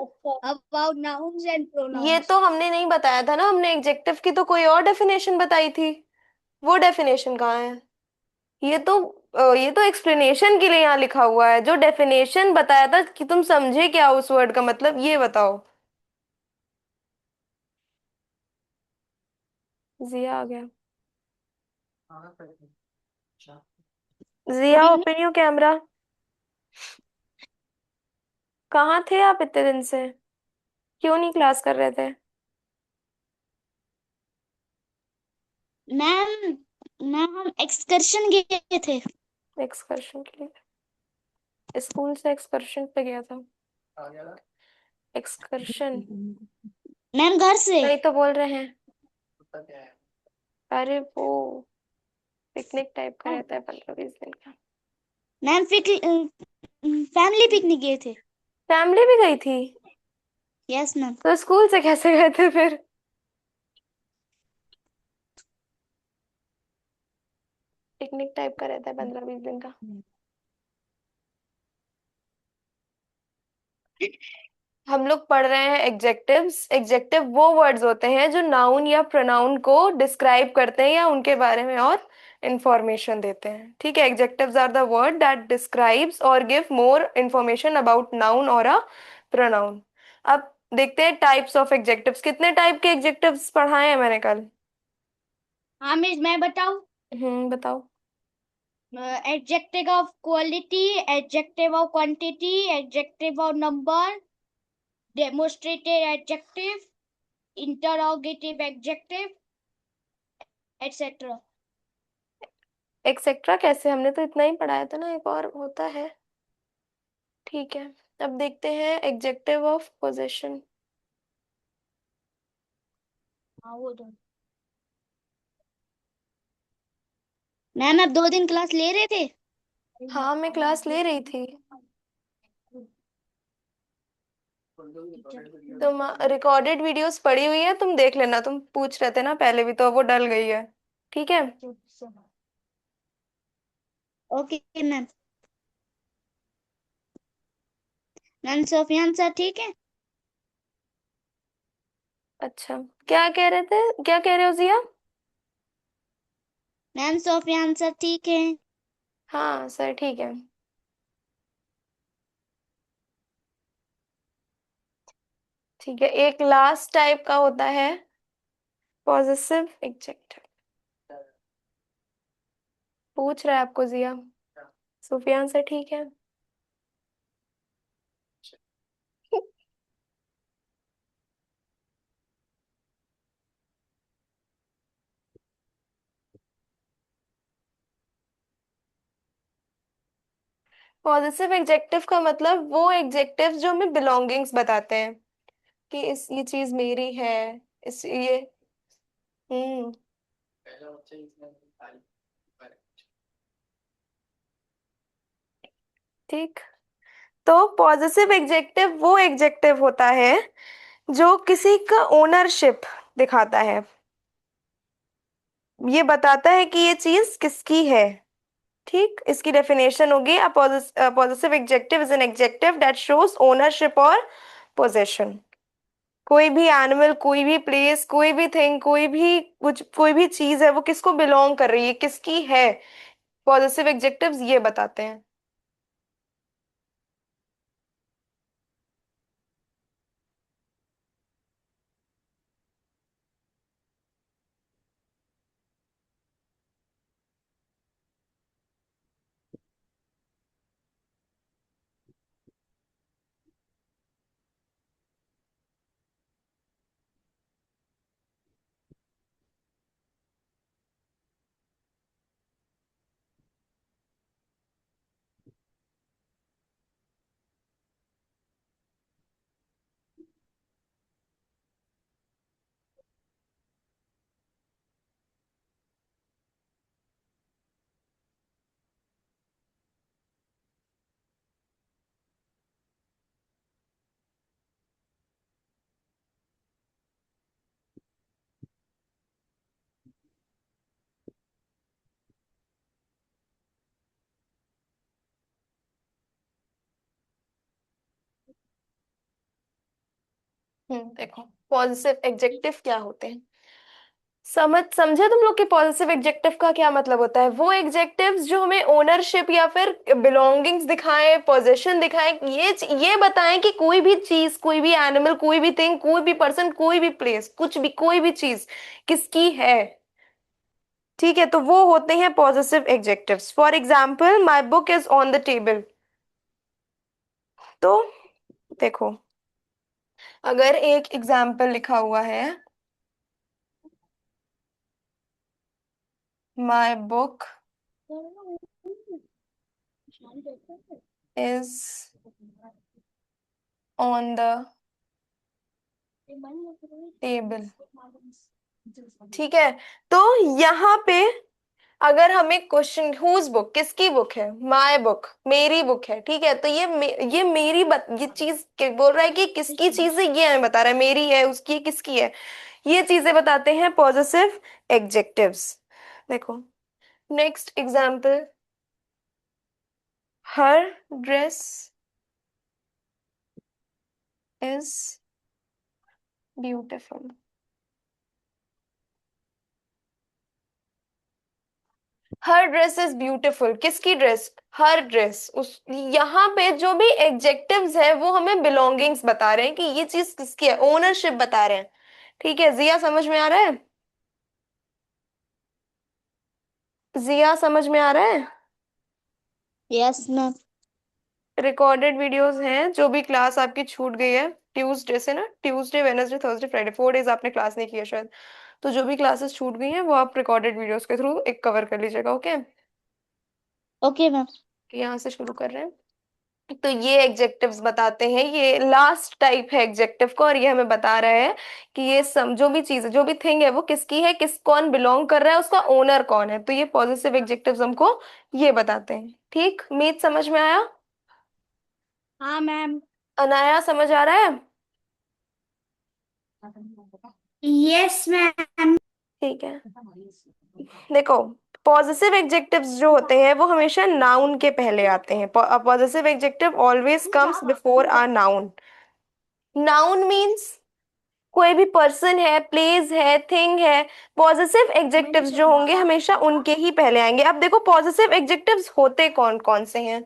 About nouns and ये pronounce. तो हमने नहीं बताया था ना, हमने एग्जेक्टिव की तो कोई और डेफिनेशन बताई थी। वो डेफिनेशन कहाँ है? ये तो एक्सप्लेनेशन के लिए यहाँ लिखा हुआ है। जो डेफिनेशन बताया था कि तुम समझे क्या उस वर्ड का मतलब, ये बताओ। जिया आ गया। Good Jiya, evening open your camera. कहाँ थे आप इतने दिन से? क्यों नहीं क्लास कर रहे थे? मैम। मैम हम एक्सकर्शन गए थे। एक्सकर्शन के लिए? स्कूल से एक्सकर्शन पे गया था? एक्सकर्शन? मैम घर से। नहीं तो बोल रहे हैं। अरे वो पिकनिक टाइप का रहता है 15-20 दिन का। मैम फैमिली पिकनिक गए थे। फैमिली भी गई थी? Yes ma'am. तो स्कूल से कैसे गए थे फिर? पिकनिक टाइप का रहता है 15-20 दिन का। हम लोग पढ़ रहे हैं एग्जेक्टिव्स। एग्जेक्टिव वो वर्ड्स होते हैं जो नाउन या प्रोनाउन को डिस्क्राइब करते हैं या उनके बारे में और इंफॉर्मेशन देते हैं। ठीक है, adjectives are the word that describes और give more information about noun और अ प्रोनाउन। अब देखते हैं टाइप्स ऑफ एग्जेक्टिव्स। कितने टाइप के एग्जेक्टिव्स पढ़ाए हैं मैंने कल? हाँ मिस मैं बताऊँ। बताओ। Adjective of quality, adjective of quantity, adjective of number, demonstrative adjective, interrogative adjective, etcetera. Etcetera कैसे? हमने तो इतना ही पढ़ाया था ना, एक और होता है। ठीक है, अब देखते हैं एग्जेक्टिव ऑफ पोजीशन। हाँ वो दो। मैम आप 2 दिन क्लास ले रहे थे। हाँ, मैं क्लास ले रही थी। तुम रिकॉर्डेड वीडियोस पड़ी हुई है, तुम देख लेना। तुम पूछ रहे थे ना पहले भी, तो वो डल गई है। ठीक है। Okay ma'am. Ma'am Sofiyan sir ठीक है। अच्छा, क्या कह रहे थे? क्या कह रहे हो जिया? मैम सोफियान सर ठीक है। हाँ सर, ठीक है। ठीक है, एक लास्ट टाइप का होता है पॉजिटिव एग्जेक्टिव। पूछ रहा है आपको जिया। सुफियान से ठीक है। पॉजिटिव एग्जेक्टिव का मतलब वो एग्जेक्टिव जो हमें बिलोंगिंग्स बताते हैं कि इस ये चीज मेरी है। इस ये हम्म ठीक। तो पॉजिटिव एग्जेक्टिव वो एग्जेक्टिव होता है जो किसी का ओनरशिप दिखाता है। ये बताता है कि ये चीज किसकी है। ठीक, इसकी डेफिनेशन होगी a positive executive is an executive that shows ownership और पोजेशन। कोई भी एनिमल, कोई भी प्लेस, कोई भी थिंग, कोई भी कुछ, कोई भी चीज है, वो किसको बिलोंग कर रही है, किसकी है। पॉजिटिव एग्जेक्टिव्स ये बताते हैं। देखो पॉजिटिव एडजेक्टिव क्या होते हैं। समझे तुम लोग कि पॉजिटिव एडजेक्टिव का क्या मतलब होता है। वो एडजेक्टिव्स जो हमें ओनरशिप या फिर बिलोंगिंग्स दिखाएं, पोजीशन दिखाएं, ये बताएं कि कोई भी चीज, कोई भी एनिमल, कोई भी थिंग, कोई भी पर्सन, कोई भी प्लेस, कुछ भी, कोई भी चीज किसकी है। ठीक है, तो वो होते हैं positive adjectives. For example, my book is on the table. तो देखो, अगर एक एग्जाम्पल लिखा हुआ है, my book is on the table. ठीक है, तो यहाँ पे अगर हमें क्वेश्चन, हुज बुक, किसकी बुक है, माय बुक, मेरी बुक है। ठीक है, तो ये मेरी ये चीज बोल रहा है कि किसकी चीज है, ये हमें बता रहा है, मेरी है, उसकी है, किसकी है। ये चीजें बताते हैं पॉजिटिव एडजेक्टिव्स। देखो next example, her dress is beautiful. Her dress is beautiful, किसकी ड्रेस, हर ड्रेस। उस यहाँ पे जो भी एडजेक्टिव्स है वो हमें बिलोंगिंग्स बता रहे हैं कि ये चीज किसकी है, ओनरशिप बता रहे हैं। ठीक है, जिया समझ में आ रहा है, जिया समझ में आ रहा है। Yes ma'am. रिकॉर्डेड वीडियोस हैं, जो भी क्लास आपकी छूट गई है ट्यूसडे से ना, Tuesday Wednesday Thursday Friday 4 days आपने क्लास नहीं किया शायद, तो जो भी क्लासेस छूट गई हैं वो आप रिकॉर्डेड वीडियोस के थ्रू एक कवर कर लीजिएगा। Okay, okay ma'am. यहाँ से शुरू कर रहे हैं। तो ये एग्जेक्टिव्स बताते हैं, ये लास्ट टाइप है एग्जेक्टिव का, और ये हमें बता रहा है कि ये जो भी चीज है, जो भी थिंग है, वो किसकी है, किस कौन बिलोंग कर रहा है, उसका ओनर कौन है। तो ये पॉजिटिव एग्जेक्टिव्स हमको ये बताते हैं। ठीक, मीत समझ में आया, हाँ मैम। अनाया समझ आ रहा है। Yes ma'am. ठीक है, देखो पॉजिटिव एग्जेक्टिव्स जो होते हैं वो हमेशा नाउन के पहले आते हैं। Positive executive always comes before a noun. Noun means कोई भी पर्सन है, प्लेस है, थिंग है। पॉजिटिव एग्जेक्टिव्स जो होंगे हमेशा उनके ही पहले आएंगे। अब देखो पॉजिटिव एग्जेक्टिव्स होते कौन कौन से हैं।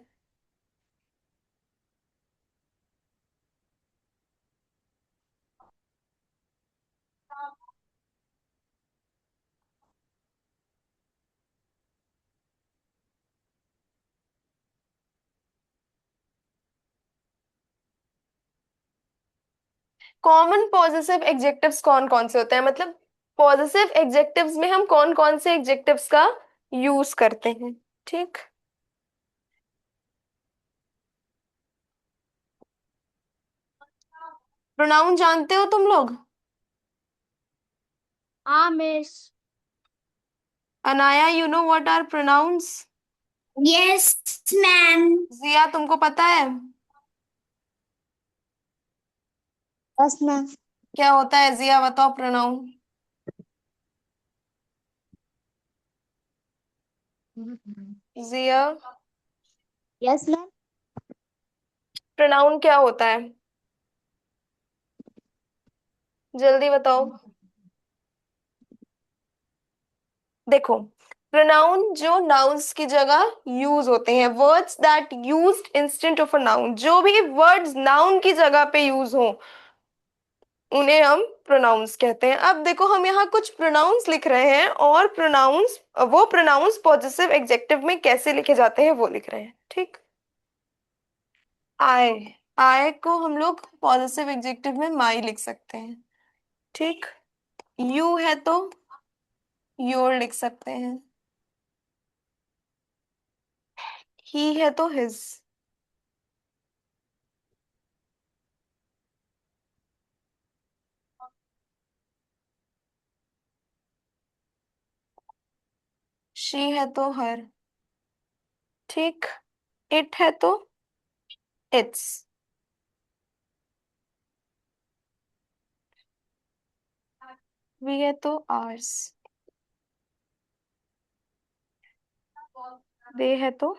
कॉमन पॉजिटिव एग्जेक्टिव्स कौन कौन से होते हैं, मतलब पॉजिटिव एग्जेक्टिव्स में हम कौन कौन से एग्जेक्टिव्स का यूज करते हैं। ठीक, प्रोनाउन जानते हो तुम लोग। हाँ miss. Anaya, you know what are pronouns. Yes ma'am. Jiya तुमको पता है यस मैम। क्या होता है, जिया बताओ प्रोनाउन। जिया, यस मैम। प्रोनाउन क्या होता है, जल्दी बताओ। देखो प्रोनाउन जो नाउन्स की जगह यूज होते हैं, words that used instant of a noun, जो भी वर्ड्स नाउन की जगह पे यूज हो उन्हें हम प्रोनाउंस कहते हैं। अब देखो हम यहाँ कुछ प्रोनाउंस लिख रहे हैं, और प्रोनाउंस, वो प्रोनाउंस पॉजिटिव एग्जेक्टिव में कैसे लिखे जाते हैं वो लिख रहे हैं। ठीक, आए, आए को हम लोग पॉजिटिव एग्जेक्टिव में माई लिख सकते हैं। ठीक, यू है तो योर लिख सकते हैं, ही है तो हिज, शी है तो हर। ठीक, इट है तो इट्स, वी है तो आर्स, दे है तो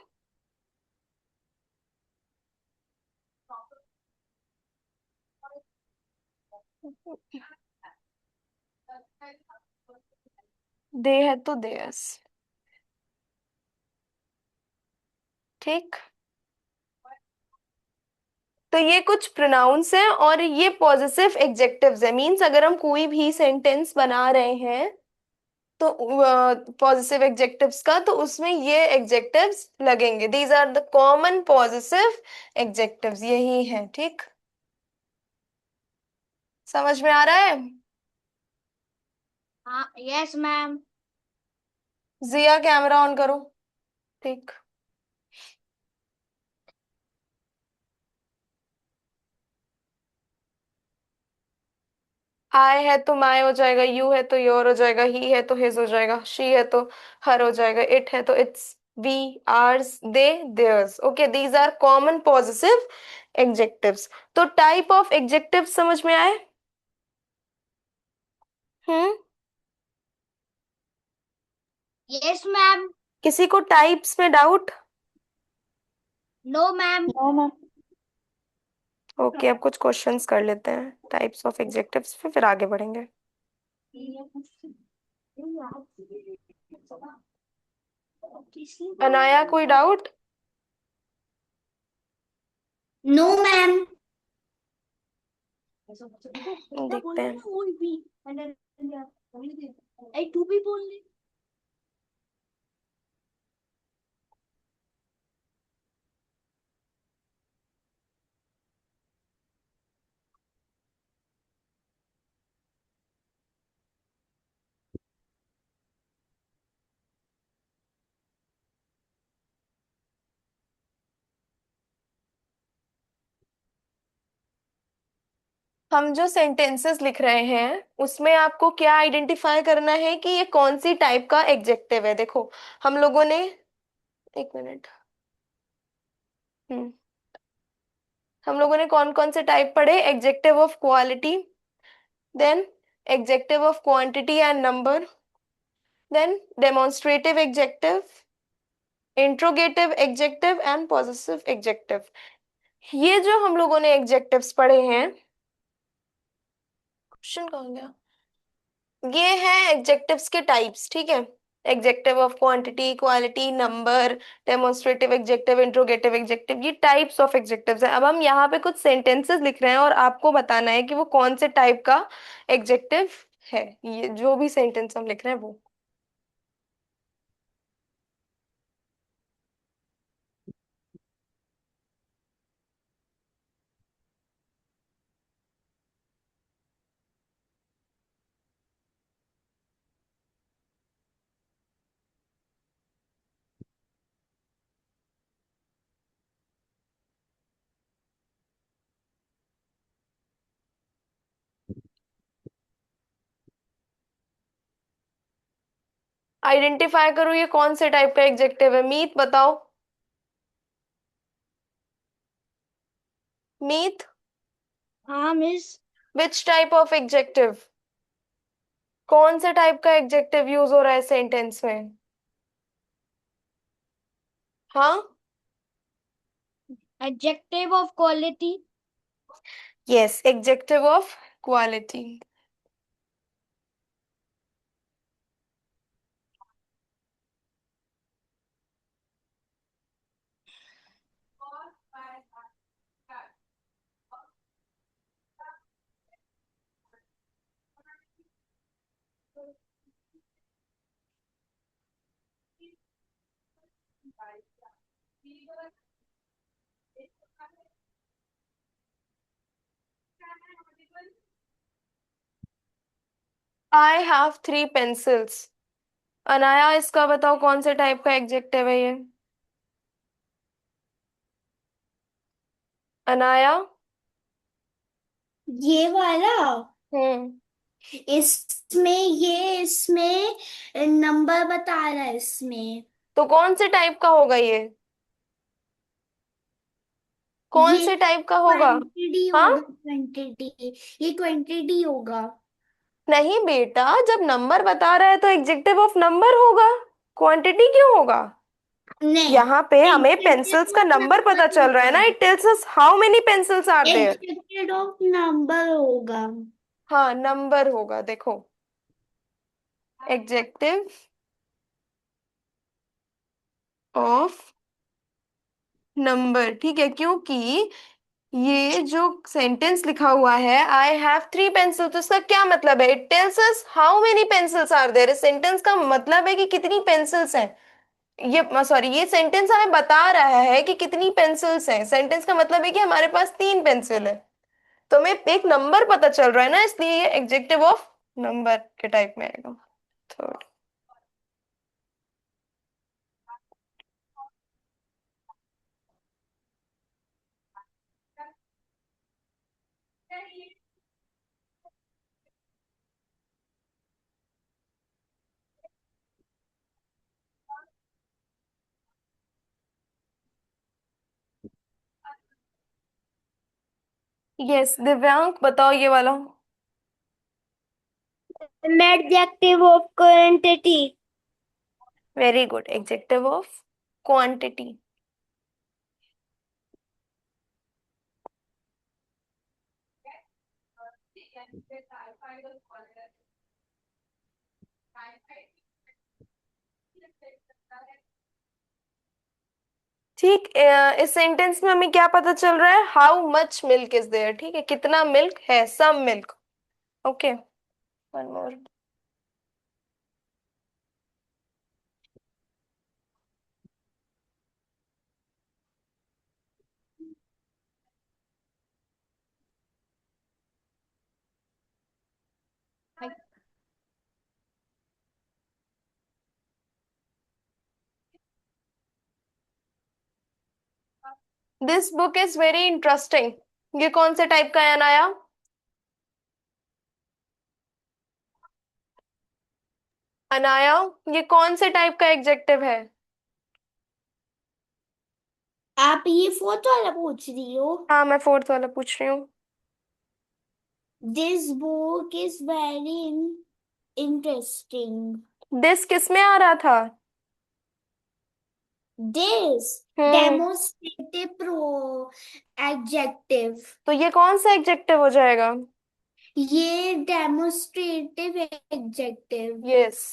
दे है तो देयस। ठीक। तो ये कुछ प्रोनाउंस हैं और ये पॉजिटिव एग्जेक्टिव्स है। मींस अगर हम कोई भी सेंटेंस बना रहे हैं तो पॉजिटिव एग्जेक्टिव्स का, तो उसमें ये एग्जेक्टिव्स लगेंगे। These are the common positive adjectives, यही है। ठीक, समझ में आ रहा है? हाँ, yes ma'am. Jiya camera on करो। ठीक। आई है तो माय हो जाएगा, यू है तो योर हो जाएगा, ही है तो हिज हो जाएगा, शी है तो हर हो जाएगा, इट है तो its, we, ours, they, theirs. Okay, these are common positive adjectives. तो टाइप ऑफ एग्जेक्टिव समझ में आए? हम्म। Yes ma'am. किसी को टाइप्स में doubt? No ma'am. No ma'am. Okay, अब कुछ क्वेश्चंस कर लेते हैं टाइप्स ऑफ एग्जेक्टिव्स पे, फिर आगे बढ़ेंगे। अनाया, कोई डाउट? No ma'am. देखते हैं। तू भी बोल ले। हम जो सेंटेंसेस लिख रहे हैं उसमें आपको क्या आइडेंटिफाई करना है कि ये कौन सी टाइप का एग्जेक्टिव है। देखो, हम लोगों ने, एक मिनट, हम्म, हम लोगों ने कौन कौन से टाइप पढ़े? Adjective of quality, then adjective of quantity and number, then demonstrative adjective, interrogative adjective and positive adjective. ये जो हम लोगों ने एग्जेक्टिव्स पढ़े हैं, क्वेश्चन कहाँ गया, ये है एग्जेक्टिव्स के टाइप्स। ठीक है, executive of quantity, quality, number, demonstrative adjective, interrogative executive, ये टाइप्स ऑफ एग्जेक्टिव्स हैं। अब हम यहाँ पे कुछ सेंटेंसेस लिख रहे हैं और आपको बताना है कि वो कौन से टाइप का एग्जेक्टिव है। ये जो भी सेंटेंस हम लिख रहे हैं वो। आइडेंटिफाई करो ये कौन से टाइप का एग्जेक्टिव है। मीत बताओ। मीत, हाँ miss. Which type of executive, कौन से टाइप का एग्जेक्टिव यूज हो रहा है सेंटेंस में? हाँ, adjective of quality. Yes, executive of quality. I have 3 pencils. Anaya, इसका बताओ कौन से टाइप का एग्जेक्टिव है ये? अनाया। ये वाला। हम्म। इसमें नंबर बता रहा है इसमें। तो कौन से टाइप का होगा ये? कौन ये से टाइप का होगा? 20 हाँ, होगा, 20। ये 20 होगा। नहीं बेटा, जब नंबर बता रहा है तो एग्जेक्टिव ऑफ नंबर होगा, क्वांटिटी क्यों होगा? नहीं, यहाँ पे हमें पेंसिल्स एग्जेक्टिव का ऑफ नंबर पता नंबर चल रहा है होगा। ना। It tells us how many pencils are there. Adjective of number होगा। हाँ नंबर होगा, देखो, एग्जेक्टिव ऑफ नंबर, ठीक है, क्योंकि ये जो सेंटेंस लिखा हुआ है आई हैव 3 पेंसिल, तो इसका क्या मतलब है? It tells us how many pencils are there. इस सेंटेंस का मतलब है कि कितनी पेंसिल्स हैं। ये सॉरी, ये सेंटेंस हमें बता रहा है कि कितनी पेंसिल्स हैं। सेंटेंस का मतलब है कि हमारे पास 3 पेंसिल है। तो हमें एक नंबर पता चल रहा है ना, इसलिए ये एग्जेक्टिव ऑफ नंबर के टाइप में आएगा। थर्ड। यस दिव्यांक, बताओ ये वाला। Adjective of quantity. Very good, executive of quantity. ठीक, इस सेंटेंस में हमें क्या पता चल रहा है? How much milk is there, ठीक है, कितना मिल्क है, some milk. Okay, one more. This book is very interesting, ये कौन से टाइप का है अनाया? अनाया, ये कौन से टाइप का एग्जेक्टिव है? आप ये फोटो वाला पूछ रही हो? हाँ मैं फोर्थ वाला पूछ रही हूँ। This book is very interesting. This किस में आ रहा था? This hmm. Demonstrative pro adjective. तो ये कौन सा एग्जेक्टिव हो जाएगा? ये demonstrative adjective. Yes,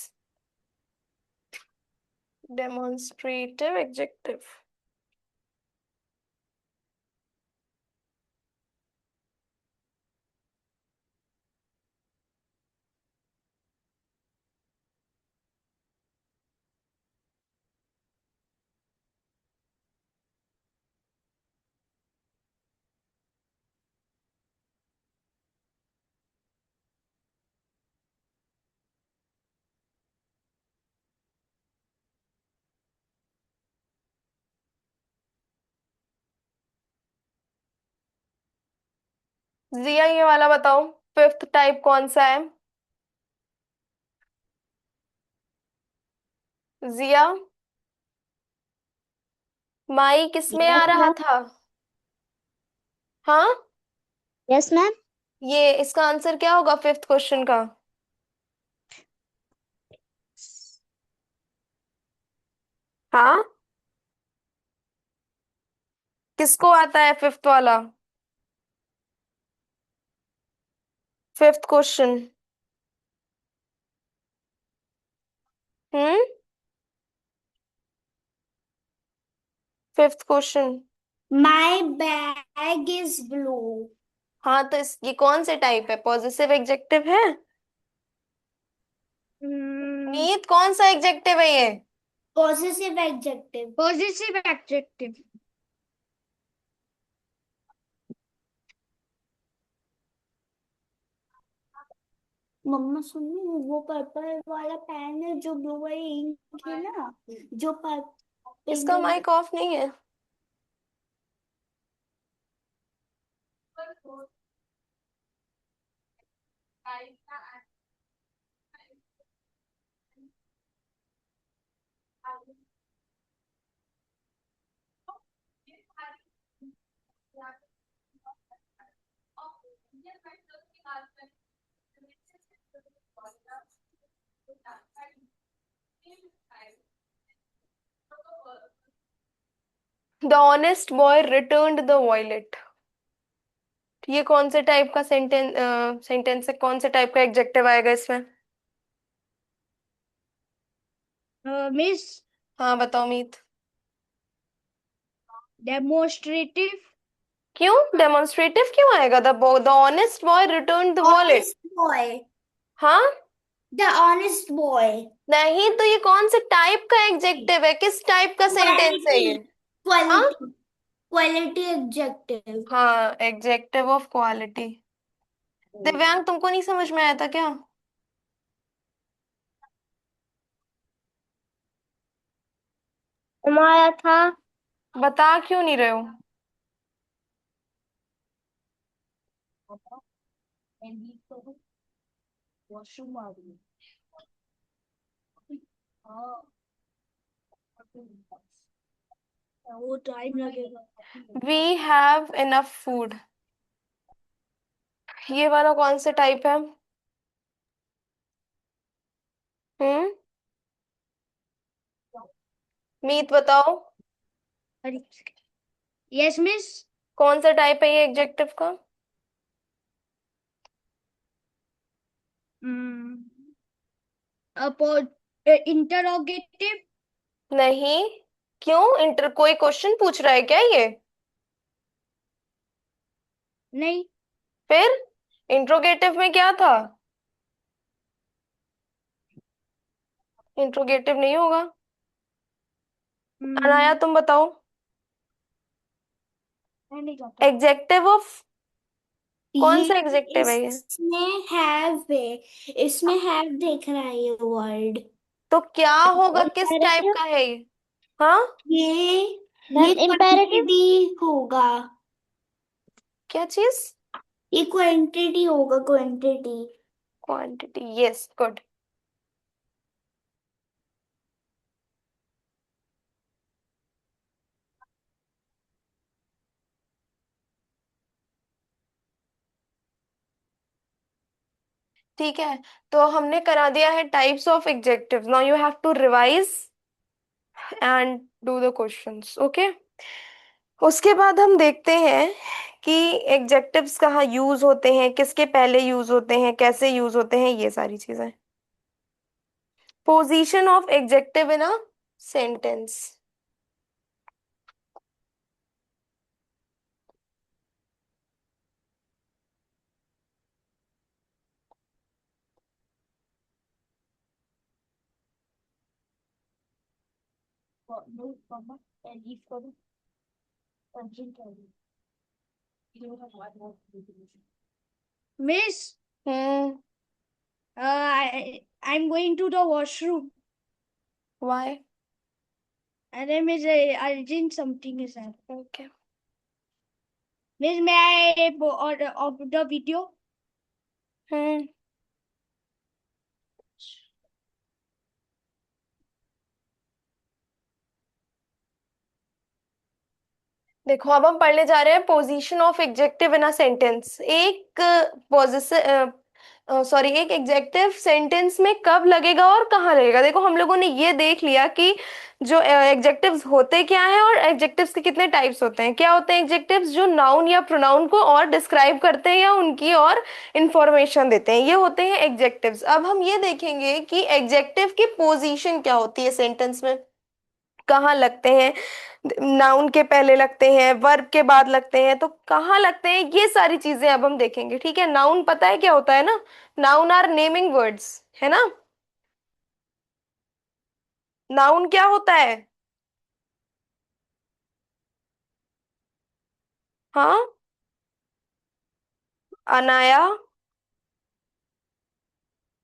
demonstrative adjective. Jiya ये वाला बताओ, फिफ्थ टाइप कौन सा है? जिया, माई किस में आ यस रहा मैम। था? हाँ, यस मैम। ये इसका आंसर क्या होगा फिफ्थ क्वेश्चन का? हाँ, किसको आता है फिफ्थ वाला? Fifth question. Hmm, fifth question. My bag is blue. हाँ तो ये कौन से टाइप है? पॉजिटिव एग्जेक्टिव है? मीत कौन सा एग्जेक्टिव है ये? Positive adjective. Positive adjective. मम्मा सुनो, वो पर्पल वाला पेन है जो ब्लू वाली इंक है ना, जो पिंक इसका वाली। माइक ऑफ नहीं है। The honest boy returned the wallet, ये कौन से टाइप का सेंटेंस है, कौन से टाइप का एडजेक्टिव आएगा इसमें? मिस, हाँ बताओ मीत। डेमोस्ट्रेटिव। क्यों डेमोन्स्ट्रेटिव क्यों आएगा? The honest boy return the wallet. Honest boy. हाँ। The honest boy. नहीं तो ये कौन से टाइप का एडजेक्टिव है, किस टाइप का सेंटेंस है क्वालिटी, ये? हाँ। Quality, quality adjective. हाँ एडजेक्टिव ऑफ क्वालिटी। दिव्यांग तुमको नहीं समझ में आया था क्या? हमारा था। बता क्यों नहीं रहे हो? वॉशरूम आ रही है। हाँ, वो टाइम लगेगा। वी हैव इनफ फूड, ये वाला कौन से टाइप है? हम्म। मीत बताओ। Yes miss. कौन सा टाइप है ये एडजेक्टिव का? इंटरोगेटिव। नहीं। क्यों इंटर कोई क्वेश्चन पूछ रहा है क्या ये? नहीं। फिर इंट्रोगेटिव में क्या था? इंट्रोगेटिव नहीं होगा। अनाया तुम बताओ। मैं नहीं जाता। एग्जेक्टिव ऑफ कौन ये सा एग्जेक्टिव है ये? इसमें हैव है, इसमें हैव देख रहा है ये वर्ड। तो क्या होगा, किस टाइप इम्पेरेटिव। का है ये? हाँ। ये मैम ये इम्पेरेटिव। क्वांटिटी होगा। क्या चीज? ये क्वांटिटी होगा, क्वांटिटी। Quantity, yes good. ठीक है, तो हमने करा दिया है types of adjective. Now you have to revise and do the questions, okay? उसके बाद हम देखते हैं कि एग्जेक्टिव्स कहाँ यूज होते हैं, किसके पहले यूज होते हैं, कैसे यूज होते हैं, ये सारी चीजें। Position of adjective in a sentence. Miss, hmm. I am going to the washroom. Why? अरे miss, urgent something is happening. Okay. Miss, मैं I off the video. Hmm. देखो अब हम पढ़ने जा रहे हैं position of adjective in a sentence. एक पोजिशन, सॉरी, एक एग्जेक्टिव सेंटेंस में कब लगेगा और कहाँ लगेगा। देखो हम लोगों ने ये देख लिया कि जो एग्जेक्टिव्स होते क्या हैं और एग्जेक्टिव्स के कितने टाइप्स होते हैं। क्या होते हैं एग्जेक्टिव्स? जो नाउन या प्रोनाउन को और डिस्क्राइब करते हैं या उनकी और इंफॉर्मेशन देते हैं, ये होते हैं एग्जेक्टिव्स। अब हम ये देखेंगे कि एग्जेक्टिव की पोजीशन क्या होती है सेंटेंस में, कहाँ लगते हैं। नाउन के पहले लगते हैं, वर्ब के बाद लगते हैं, तो कहाँ लगते हैं, ये सारी चीजें अब हम देखेंगे। ठीक है, नाउन पता है क्या होता है ना? नाउन आर नेमिंग वर्ड्स, है ना? नाउन क्या होता है? हाँ। Anaya.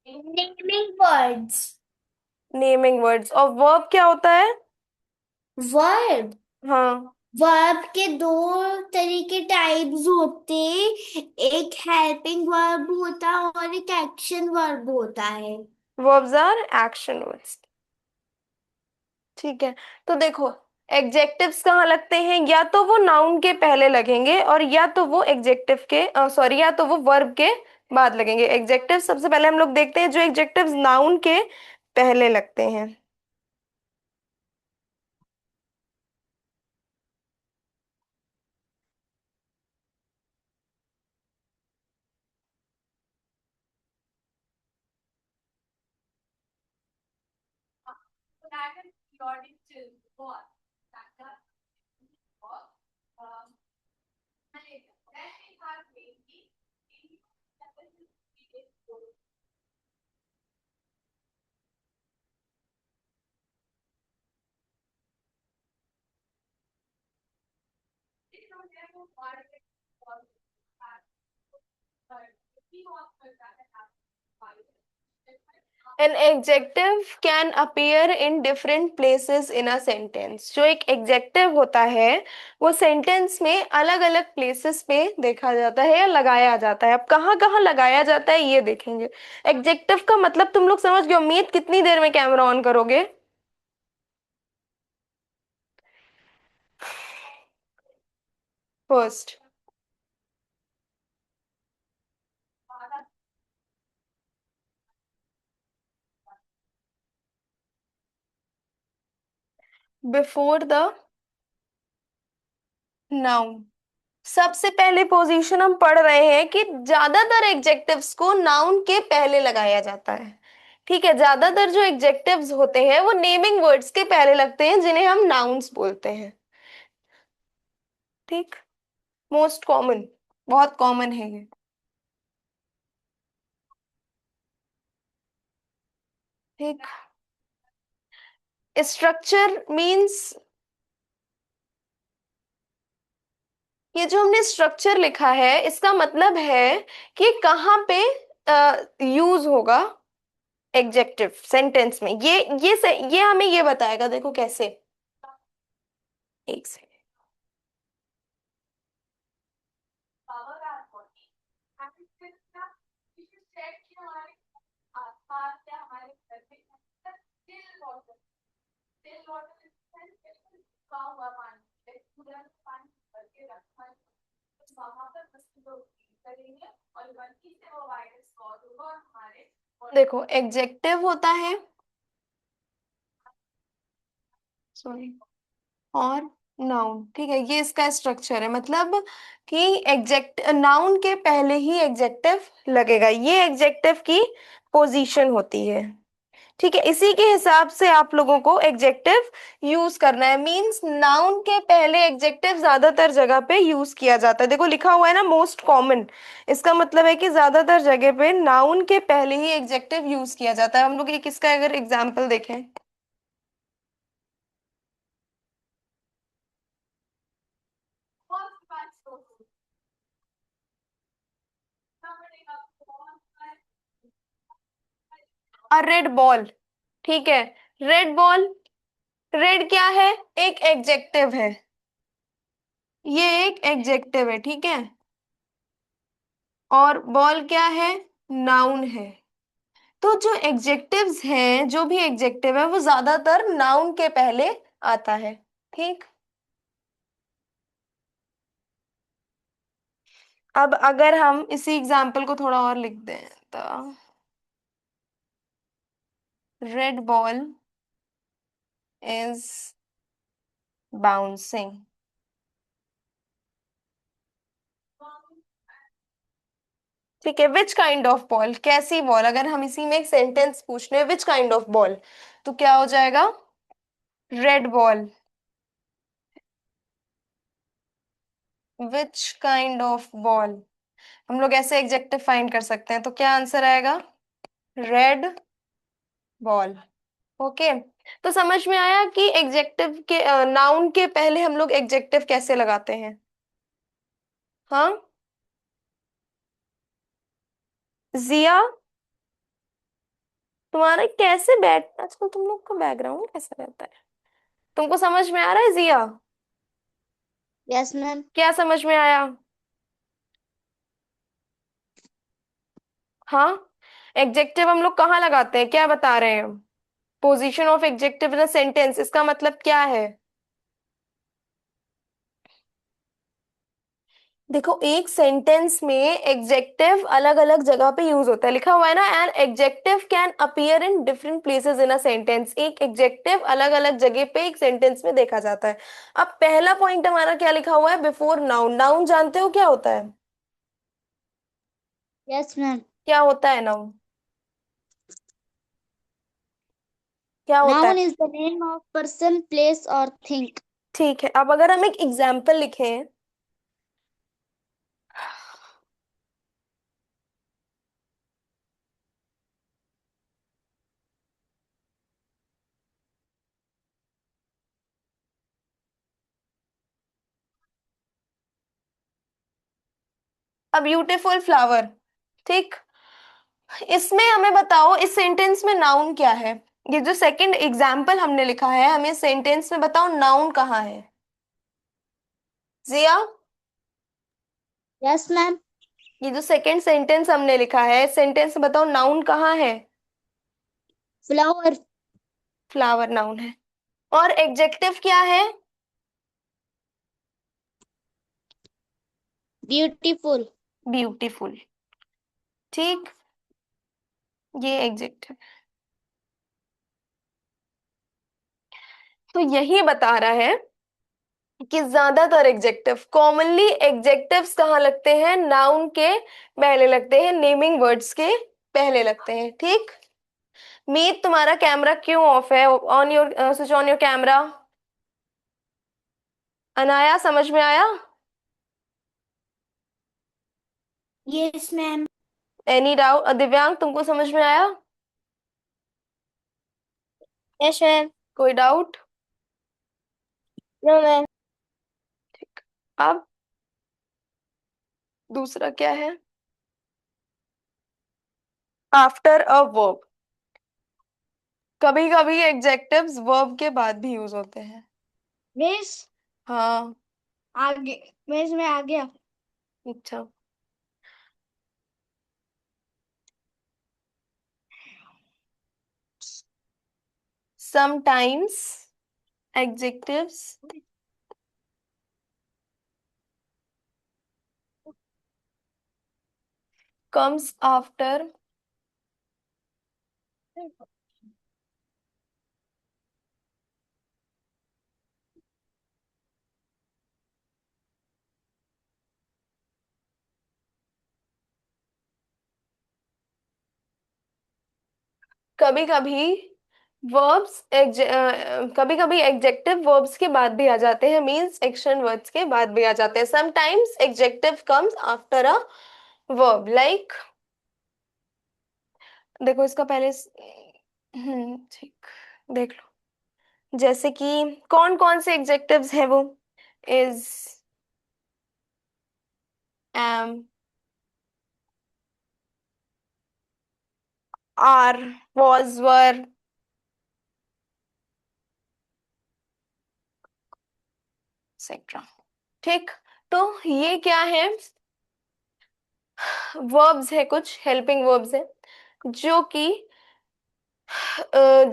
Naming words. Naming words. और वर्ब क्या होता है? वर्ब, हाँ। वर्ब के दो तरीके टाइप्स होते। एक हेल्पिंग वर्ब होता है और एक एक्शन वर्ब होता है। Verbs are action words. ठीक है, तो देखो एग्जेक्टिव्स कहाँ लगते हैं, या तो वो नाउन के पहले लगेंगे और या तो वो एग्जेक्टिव के सॉरी या तो वो वर्ब के बाद लगेंगे। एग्जेक्टिव सबसे पहले हम लोग देखते हैं जो एग्जेक्टिव्स नाउन के पहले लगते हैं। An adjective can appear in different places in a sentence. जो एक एग्जेक्टिव होता है वो सेंटेंस में अलग अलग प्लेसेस पे देखा जाता है या लगाया जाता है। अब कहाँ कहाँ लगाया जाता है ये देखेंगे। एग्जेक्टिव का मतलब तुम लोग समझ गए उम्मीद। कितनी देर में कैमरा ऑन करोगे? First, before the noun. सबसे पहले पोजीशन हम पढ़ रहे हैं कि ज्यादातर एग्जेक्टिव्स को नाउन के पहले लगाया जाता है। ठीक है, ज्यादातर जो एग्जेक्टिव्स होते हैं वो नेमिंग वर्ड्स के पहले लगते हैं जिन्हें हम नाउन्स बोलते हैं। ठीक, मोस्ट कॉमन, बहुत कॉमन है ये। ठीक, स्ट्रक्चर मींस, ये जो हमने स्ट्रक्चर लिखा है इसका मतलब है कि कहाँ पे यूज होगा एग्जेक्टिव सेंटेंस में। ये हमें ये बताएगा। देखो कैसे, एक सेकंड। देखो एग्जेक्टिव होता है, सॉरी, और नाउन। ठीक है, ये इसका स्ट्रक्चर है। मतलब कि एग्जेक्ट नाउन के पहले ही एग्जेक्टिव लगेगा। ये एग्जेक्टिव की पोजीशन होती है। ठीक है, इसी के हिसाब से आप लोगों को एग्जेक्टिव यूज करना है। मींस नाउन के पहले एग्जेक्टिव ज्यादातर जगह पे यूज किया जाता है। देखो लिखा हुआ है ना मोस्ट कॉमन, इसका मतलब है कि ज्यादातर जगह पे नाउन के पहले ही एग्जेक्टिव यूज किया जाता है। हम लोग एक इसका अगर एग्जाम्पल देखें, अ रेड बॉल। ठीक है, रेड बॉल, रेड क्या है? एक एग्जेक्टिव है। ये एक एग्जेक्टिव है, ठीक है। और बॉल क्या है? नाउन है। तो जो एग्जेक्टिव्स हैं, जो भी एग्जेक्टिव है वो ज्यादातर नाउन के पहले आता है। ठीक, अब अगर हम इसी एग्जाम्पल को थोड़ा और लिख दें तो रेड बॉल इज बाउंसिंग। ठीक है, विच काइंड ऑफ बॉल, कैसी बॉल? अगर हम इसी में एक सेंटेंस पूछ रहे हैं विच काइंड ऑफ बॉल, तो क्या हो जाएगा? Red ball. Which kind of ball, हम लोग ऐसे एग्जेक्टिव फाइंड कर सकते हैं। तो क्या आंसर आएगा? Red ball. ओके, तो समझ में आया कि एग्जेक्टिव के नाउन के पहले हम लोग एग्जेक्टिव कैसे लगाते हैं। हाँ, जिया, तुम्हारा कैसे बैठ आजकल तुम लोग का बैकग्राउंड कैसा रहता है? तुमको समझ में आ रहा है जिया? Yes ma'am. क्या समझ में आया? हाँ, एग्जेक्टिव हम लोग कहाँ लगाते हैं, क्या बता रहे हैं? Position of adjective in a sentence, इसका मतलब क्या है? देखो एक सेंटेंस में एग्जेक्टिव अलग अलग जगह पे यूज होता है। लिखा हुआ है ना, an adjective can appear in different places in a sentence. एक एग्जेक्टिव अलग अलग जगह पे एक सेंटेंस में देखा जाता है। अब पहला पॉइंट हमारा क्या लिखा हुआ है? Before noun. नाउन जानते हो क्या होता है? Yes ma'am. क्या होता है नाउन? क्या होता है? Noun is the name of person, place or thing. ठीक है, अब अगर हम एक एग्जाम्पल लिखें। A beautiful flower. ठीक। इसमें हमें बताओ, इस सेंटेंस में नाउन क्या है? ये जो सेकंड एग्जाम्पल हमने लिखा है, हमें सेंटेंस में बताओ नाउन कहाँ है? जिया, Yes, ma'am. ये जो सेकंड सेंटेंस हमने लिखा है, सेंटेंस में बताओ नाउन कहाँ है? Flower. फ्लावर नाउन है। और एडजेक्टिव क्या है? Beautiful. ब्यूटीफुल। ठीक, ये एडजेक्टिव। तो यही बता रहा है कि ज्यादातर एग्जेक्टिव, कॉमनली एग्जेक्टिव्स कहाँ लगते हैं? नाउन के पहले लगते हैं, नेमिंग वर्ड्स के पहले लगते हैं। ठीक। मीत, तुम्हारा कैमरा क्यों ऑफ है? On your, switch on your camera. Anaya, समझ में आया? Yes, ma'am. Any doubt? दिव्यांग, तुमको समझ में आया? Yes, ma'am. कोई डाउट? No, ma'am. ठीक। अब दूसरा क्या है? After a verb. कभी कभी एडजेक्टिव्स वर्ब के बाद भी यूज होते हैं। Miss, हाँ। आगे। मिस मैं आ गया। अच्छा। sometimes adjectives comes after कभी कभी verbs, कभी कभी एडजेक्टिव verbs के बाद भी आ जाते हैं, मीन्स एक्शन वर्ड्स के बाद भी आ जाते हैं। समटाइम्स एडजेक्टिव कम्स आफ्टर अ verb, लाइक देखो इसका पहले ठीक, देख लो। जैसे कि कौन कौन से एडजेक्टिव्स हैं वो? Is, am, are, was, were, etcetera. ठीक। तो ये क्या है? वर्ब्स है, कुछ हेल्पिंग वर्ब्स है जो कि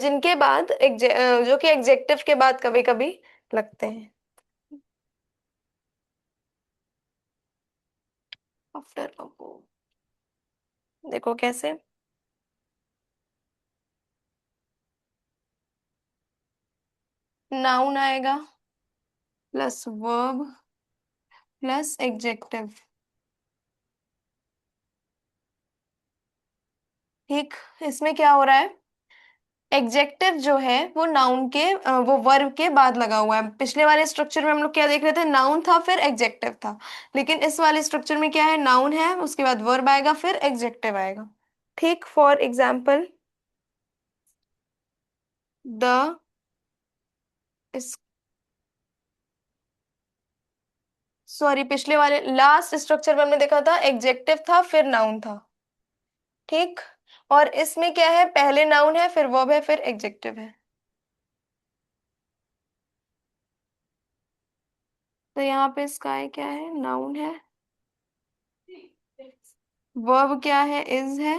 जिनके बाद जो कि एग्जेक्टिव के बाद कभी कभी लगते हैं। आफ्टर अ वर्ब, देखो कैसे। नाउन आएगा प्लस वर्ब प्लस एग्जेक्टिव। ठीक। इसमें क्या हो रहा है? एग्जेक्टिव जो है वो नाउन के वो वर्ब के बाद लगा हुआ है। पिछले वाले स्ट्रक्चर में हम लोग क्या देख रहे थे? नाउन था फिर एग्जेक्टिव था। लेकिन इस वाले स्ट्रक्चर में क्या है? नाउन है, उसके बाद वर्ब आएगा, फिर एग्जेक्टिव आएगा। ठीक। फॉर एग्जाम्पल, द, सॉरी, पिछले वाले लास्ट स्ट्रक्चर में हमने देखा था एग्जेक्टिव था फिर नाउन था। ठीक। और इसमें क्या है? पहले नाउन है, फिर वर्ब है, फिर एग्जेक्टिव है। तो यहाँ पे स्काई क्या है? नाउन है। वर्ब क्या है? इज है।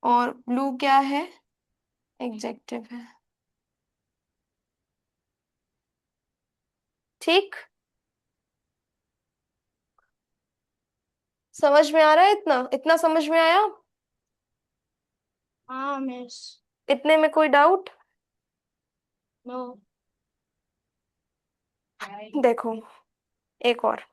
और ब्लू क्या है? एग्जेक्टिव है। ठीक। समझ में आ रहा है? इतना इतना समझ में आया? हाँ मिस। इतने में कोई डाउट? नो। देखो एक और।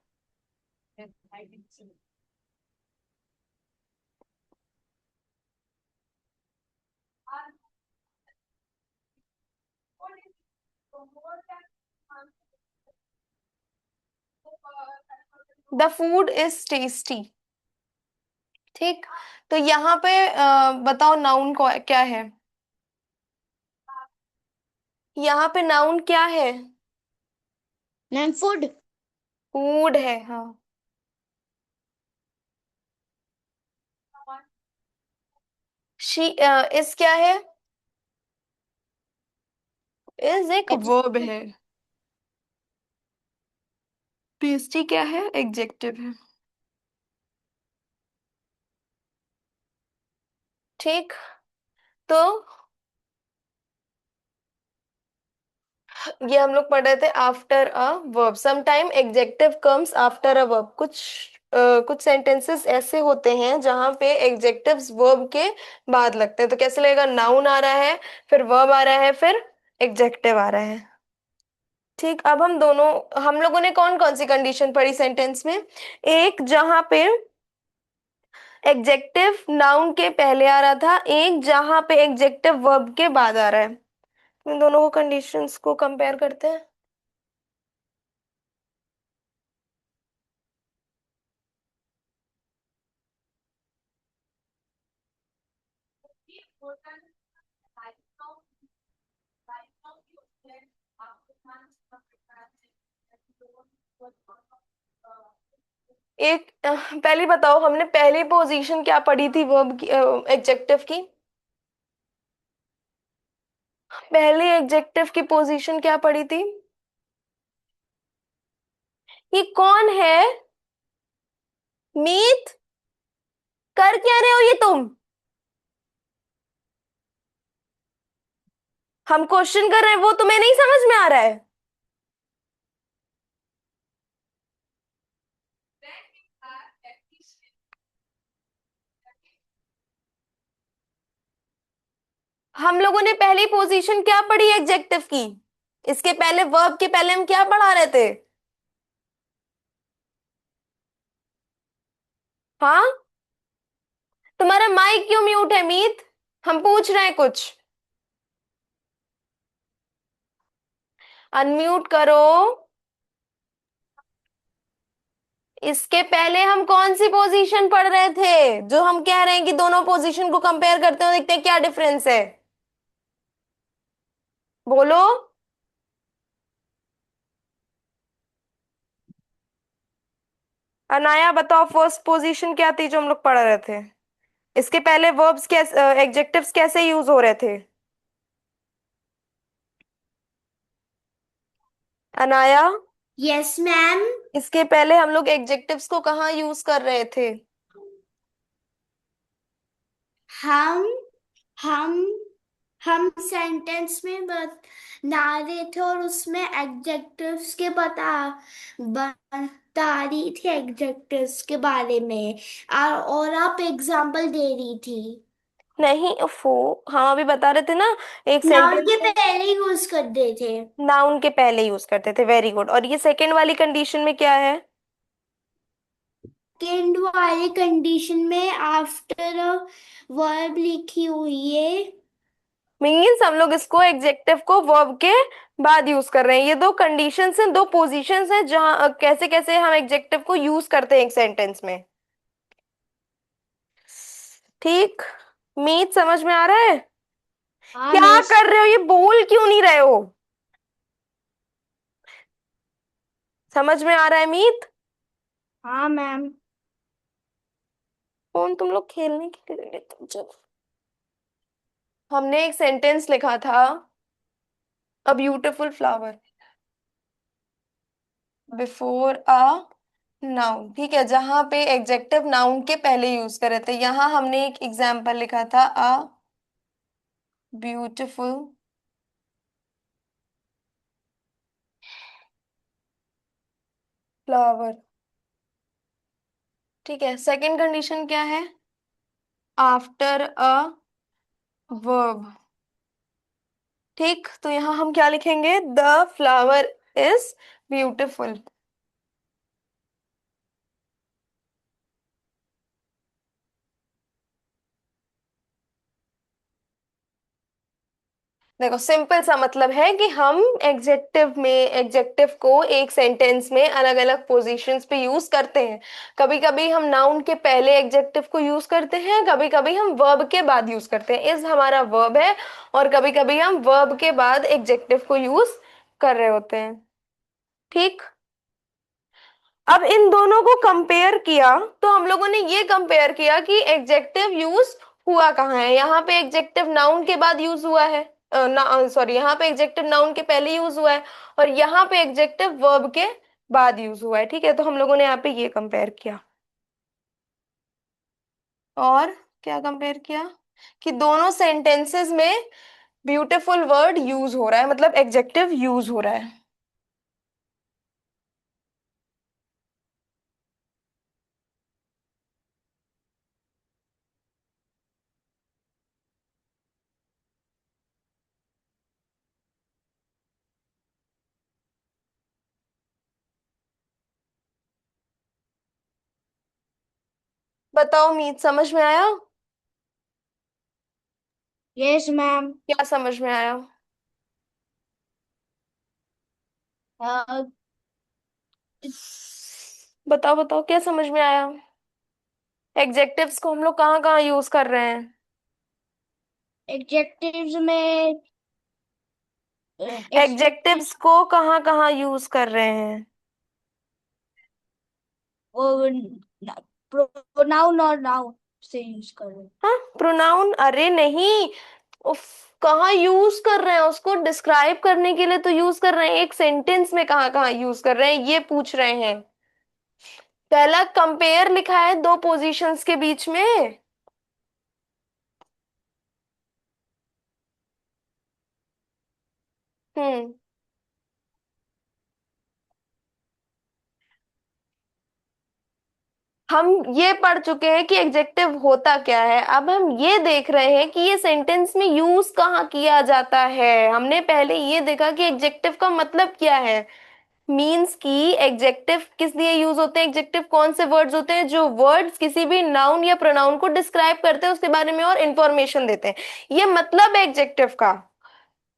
The food is tasty. ठीक। तो यहाँ पे बताओ नाउन को क्या है। यहाँ पे नाउन क्या है। Ma'am food. फूड है, हाँ। शी इस क्या है। इज एक वर्ब है। टेस्टी क्या है, एग्जेक्टिव है। ठीक। तो ये हम लोग पढ़ रहे थे after a verb, some time adjective comes after a verb. कुछ सेंटेंसेस ऐसे होते हैं जहां पे एग्जेक्टिव्स वर्ब के बाद लगते हैं। तो कैसे लगेगा, नाउन आ रहा है, फिर वर्ब आ रहा है, फिर एग्जेक्टिव आ रहा है। ठीक। अब हम लोगों ने कौन कौन सी कंडीशन पढ़ी सेंटेंस में। एक जहां पे एग्जेक्टिव नाउन के पहले आ रहा था, एक जहां पे एग्जेक्टिव वर्ब के बाद आ रहा है। इन दोनों को कंडीशंस को कंपेयर करते हैं। पहले बताओ, हमने पहली पोजीशन क्या पढ़ी थी वर्ब की, एग्जेक्टिव की। पहली एग्जेक्टिव की पोजीशन क्या पढ़ी थी। ये कौन है। मीत, कर क्या रहे हो ये तुम। हम क्वेश्चन कर रहे हैं, वो तुम्हें नहीं समझ में आ रहा है। हम लोगों ने पहली पोजीशन क्या पढ़ी एग्जेक्टिव की। इसके पहले वर्ब के पहले हम क्या पढ़ा रहे थे। हाँ। तुम्हारा माइक क्यों म्यूट है मीत। हम पूछ रहे हैं कुछ। अनम्यूट करो। इसके पहले हम कौन सी पोजीशन पढ़ रहे थे, जो हम कह रहे हैं कि दोनों पोजीशन को कंपेयर करते हो, देखते हैं क्या डिफरेंस है। बोलो। अनाया बताओ, फर्स्ट पोजीशन क्या थी जो हम लोग पढ़ रहे थे। इसके पहले वर्ब्स कैसे, एग्जेक्टिव्स कैसे यूज हो रहे थे। Anaya, yes ma'am. इसके पहले हम लोग एग्जेक्टिव्स को कहाँ यूज कर रहे थे। हम हम हम सेंटेंस में बता रहे थे और उसमें एडजेक्टिव्स के बता रही थी एडजेक्टिव्स के बारे में। और आप एग्जांपल दे रही थी। नहीं उफो, हम अभी बता रहे थे ना, एक नाउन सेंटेंस के में पहले यूज कर दे थे। नाउन के पहले यूज करते थे। Very good. और ये सेकेंड वाली कंडीशन में क्या है। सेकेंड वाली कंडीशन में आफ्टर वर्ब लिखी हुई है। मीन्स हम लोग इसको एग्जेक्टिव को वर्ब के बाद यूज कर रहे हैं। ये दो कंडीशंस हैं, दो पोजीशंस हैं जहां कैसे कैसे हम एग्जेक्टिव को यूज करते हैं एक सेंटेंस में। ठीक। मीत समझ में आ रहा है। हाँ क्या मिस। कर रहे हो, ये बोल क्यों नहीं रहे हो। समझ में आ रहा है मीत। हाँ मैम। फोन तुम लोग खेलने के लिए लेते हो, चलो। हमने एक सेंटेंस लिखा था, a beautiful flower before a noun. ठीक है, जहां पे एग्जेक्टिव नाउन के पहले यूज करे थे, यहां हमने एक एग्जाम्पल लिखा था, अ ब्यूटिफुल फ्लावर। ठीक है, सेकंड कंडीशन क्या है, आफ्टर अ वर्ब। ठीक, तो यहाँ हम क्या लिखेंगे, द फ्लावर इज ब्यूटिफुल। देखो सिंपल सा मतलब है कि हम एग्जेक्टिव को एक सेंटेंस में अलग अलग पोजीशंस पे यूज करते हैं। कभी कभी हम नाउन के पहले एग्जेक्टिव को यूज करते हैं, कभी कभी हम वर्ब के बाद यूज करते हैं। इज हमारा वर्ब है, और कभी कभी हम वर्ब के बाद एग्जेक्टिव को यूज कर रहे होते हैं। ठीक। अब इन दोनों को कंपेयर किया, तो हम लोगों ने ये कंपेयर किया कि एग्जेक्टिव यूज हुआ कहाँ है। यहाँ पे एग्जेक्टिव नाउन के बाद यूज हुआ है, सॉरी, यहाँ पे एग्जेक्टिव नाउन के पहले यूज हुआ है, और यहाँ पे एग्जेक्टिव वर्ब के बाद यूज हुआ है। ठीक है, तो हम लोगों ने यहाँ पे ये कंपेयर किया। और क्या कंपेयर किया कि दोनों सेंटेंसेस में ब्यूटीफुल वर्ड यूज हो रहा है, मतलब एग्जेक्टिव यूज हो रहा है। बताओ मीत, समझ में आया? Yes ma'am. क्या समझ में आया? बताओ बताओ, क्या समझ में आया? एग्जेक्टिव्स को हम लोग कहाँ कहाँ यूज कर रहे हैं? एडजेक्टिव्स में एडजेक्टिव एग्जेक्टिव्स को कहाँ कहाँ यूज कर रहे हैं? प्रोनाउन और नाउन से यूज कर रहे हैं। हाँ, प्रोनाउन, अरे नहीं, उफ, कहाँ यूज कर रहे हैं उसको डिस्क्राइब करने के लिए तो यूज कर रहे हैं। एक सेंटेंस में कहाँ कहाँ यूज कर रहे हैं ये पूछ रहे हैं। पहला कंपेयर लिखा है दो पोजीशंस के बीच में। हम्म। हम ये पढ़ चुके हैं कि एग्जेक्टिव होता क्या है, अब हम ये देख रहे हैं कि ये सेंटेंस में यूज कहाँ किया जाता है। हमने पहले ये देखा कि एग्जेक्टिव का मतलब क्या है। मीन्स की एग्जेक्टिव किस लिए यूज होते हैं, एग्जेक्टिव कौन से वर्ड्स होते हैं जो वर्ड्स किसी भी नाउन या प्रोनाउन को डिस्क्राइब करते हैं, उसके बारे में और इंफॉर्मेशन देते हैं। ये मतलब है एग्जेक्टिव का।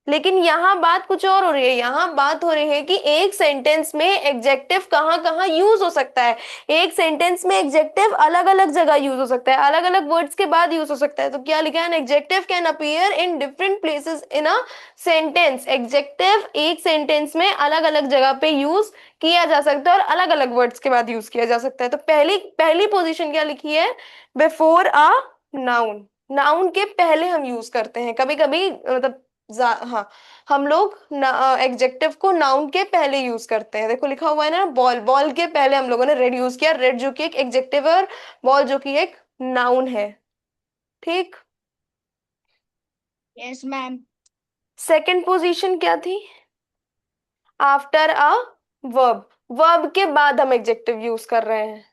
लेकिन यहाँ बात कुछ और हो रही है। यहाँ बात हो रही है कि एक सेंटेंस में एग्जेक्टिव कहाँ कहाँ यूज हो सकता है। एक सेंटेंस में एग्जेक्टिव अलग अलग जगह यूज हो सकता है, अलग अलग वर्ड्स के बाद यूज हो सकता है। तो क्या लिखा है, an adjective can appear in different places in a sentence. Adjective एक सेंटेंस में अलग अलग जगह पे यूज किया जा सकता है, और अलग अलग वर्ड्स के बाद यूज किया जा सकता है। तो पहली पहली पोजीशन क्या लिखी है, बिफोर अ नाउन। नाउन के पहले हम यूज करते हैं कभी कभी, मतलब हाँ, हम लोग एग्जेक्टिव को नाउन के पहले यूज करते हैं। देखो लिखा हुआ है ना, बॉल, बॉल के पहले हम लोगों ने रेड यूज किया, रेड जो कि एक एग्जेक्टिव है, और बॉल जो कि एक नाउन है। ठीक। Yes ma'am. सेकंड पोजीशन क्या थी, आफ्टर अ वर्ब। वर्ब के बाद हम एग्जेक्टिव यूज कर रहे हैं।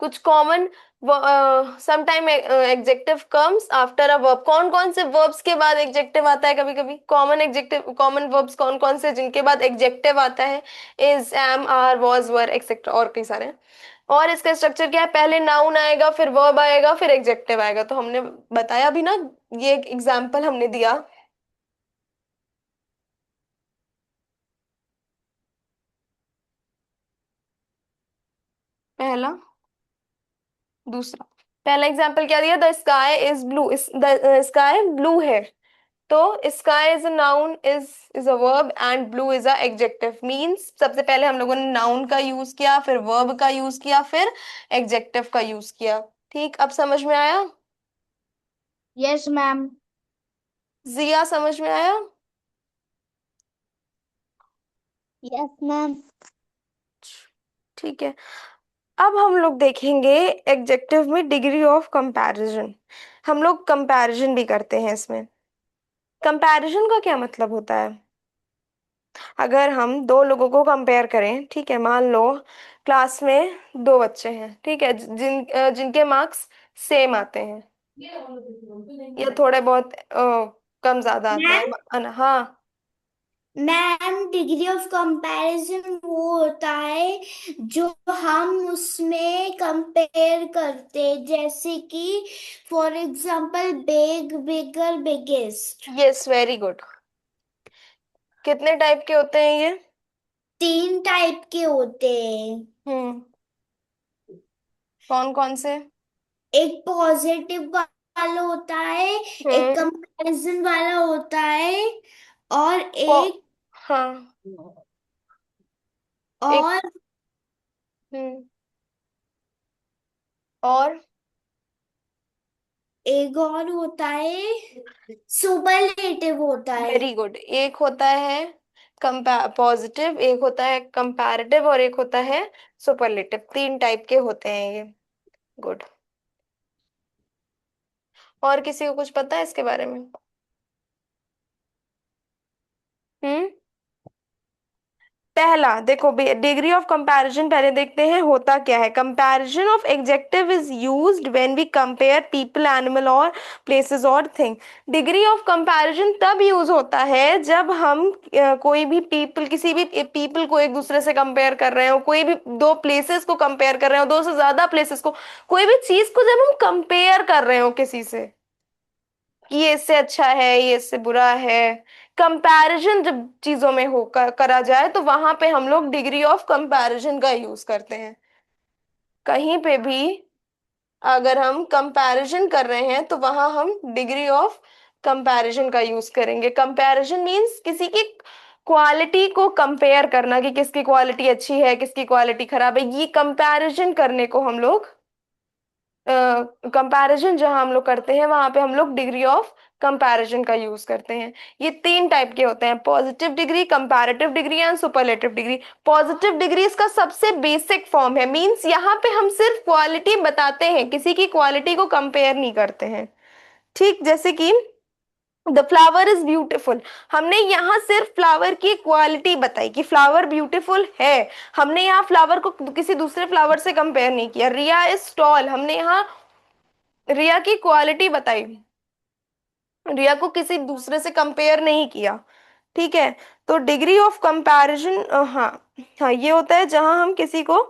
कुछ common, sometime executive comes after a verb. कौन कौन से वर्ब्स के बाद एग्जेक्टिव आता है कभी कभी, कॉमन एग्जेक्टिव, कॉमन वर्ब्स कौन कौन से जिनके बाद एग्जेक्टिव आता है, is, am, are, was, were, etcetera, और कई सारे हैं। और इसका स्ट्रक्चर क्या है, पहले नाउन आएगा, फिर वर्ब आएगा, फिर एग्जेक्टिव आएगा। तो हमने बताया भी ना, ये एक एग्जाम्पल हमने दिया। पहला, दूसरा, पहला एग्जाम्पल क्या दिया, the sky is blue, the sky blue है। तो sky is a noun, is a verb, and blue is a executive. Means सबसे पहले हम लोगों ने नाउन का यूज किया, फिर वर्ब का यूज किया, फिर एग्जेक्टिव का यूज किया। ठीक, अब समझ में आया? Yes ma'am. जिया, समझ में आया? Yes ma'am. ठीक है। अब हम लोग देखेंगे एग्जेक्टिव में डिग्री ऑफ कंपैरिजन। हम लोग कंपैरिजन भी करते हैं इसमें। कंपैरिजन का क्या मतलब होता है, अगर हम दो लोगों को कंपेयर करें, ठीक है, मान लो क्लास में दो बच्चे हैं, ठीक है, जिनके मार्क्स सेम आते हैं, या थोड़े बहुत कम ज्यादा आते मैम, हैं, हाँ। मैम डिग्री ऑफ कंपैरिजन वो होता है जो हम उसमें कंपेयर करते हैं, जैसे कि for example big, bigger, biggest. Yes, very good. कितने टाइप के होते हैं ये? 3 टाइप के होते हैं। हम्म। कौन कौन से? एक पॉजिटिव वाला होता है, एक हम्म। कंपैरिजन वाला होता है, और पो एक हाँ। एक। और हम्म। और एक और होता है, सुपरलेटिव होता है। Very good. एक होता है पॉजिटिव, एक होता है कंपैरेटिव, और एक होता है सुपरलेटिव। 3 टाइप के होते हैं ये। गुड। और किसी को कुछ पता है इसके बारे में? हम्म। पहला देखो, डिग्री ऑफ कंपैरिजन पहले देखते हैं होता क्या है। Comparison of adjective is used when we compare people, animal और प्लेसेस और थिंग। डिग्री ऑफ कंपैरिजन तब यूज होता है जब हम कोई भी पीपल, किसी भी पीपल को एक दूसरे से कंपेयर कर रहे हो, कोई भी दो प्लेसेस को कंपेयर कर रहे हो, दो से ज्यादा प्लेसेस को, कोई भी चीज को जब हम कंपेयर कर रहे हो किसी से, कि ये इससे अच्छा है, ये इससे बुरा है, कंपैरिजन जब चीजों में हो करा जाए, तो वहां पे हम लोग डिग्री ऑफ कंपैरिजन का यूज करते हैं। कहीं पे भी अगर हम कंपैरिजन कर रहे हैं तो वहां हम डिग्री ऑफ कंपैरिजन का यूज करेंगे। कंपैरिजन मींस किसी की क्वालिटी को कंपेयर करना, कि किसकी क्वालिटी अच्छी है, किसकी क्वालिटी खराब है, ये कंपैरिजन करने को हम लोग, कंपैरिजन जहां हम लोग करते हैं वहां पे हम लोग डिग्री ऑफ कंपैरिजन का यूज करते हैं। ये 3 टाइप के होते हैं, positive degree, comparative degree and superlative degree. Positive degree इसका सबसे बेसिक फॉर्म है, मींस यहाँ पे हम सिर्फ क्वालिटी बताते हैं, किसी की क्वालिटी को कंपेयर नहीं करते हैं। ठीक, जैसे कि द फ्लावर इज ब्यूटिफुल, हमने यहाँ सिर्फ फ्लावर की क्वालिटी बताई कि फ्लावर ब्यूटीफुल है। हमने यहाँ फ्लावर को किसी दूसरे फ्लावर से कंपेयर नहीं किया। रिया इज टॉल, हमने यहाँ रिया की क्वालिटी बताई, रिया को किसी दूसरे से कंपेयर नहीं किया। ठीक है। तो डिग्री ऑफ कंपैरिजन, हाँ, हाँ ये होता है जहां हम किसी को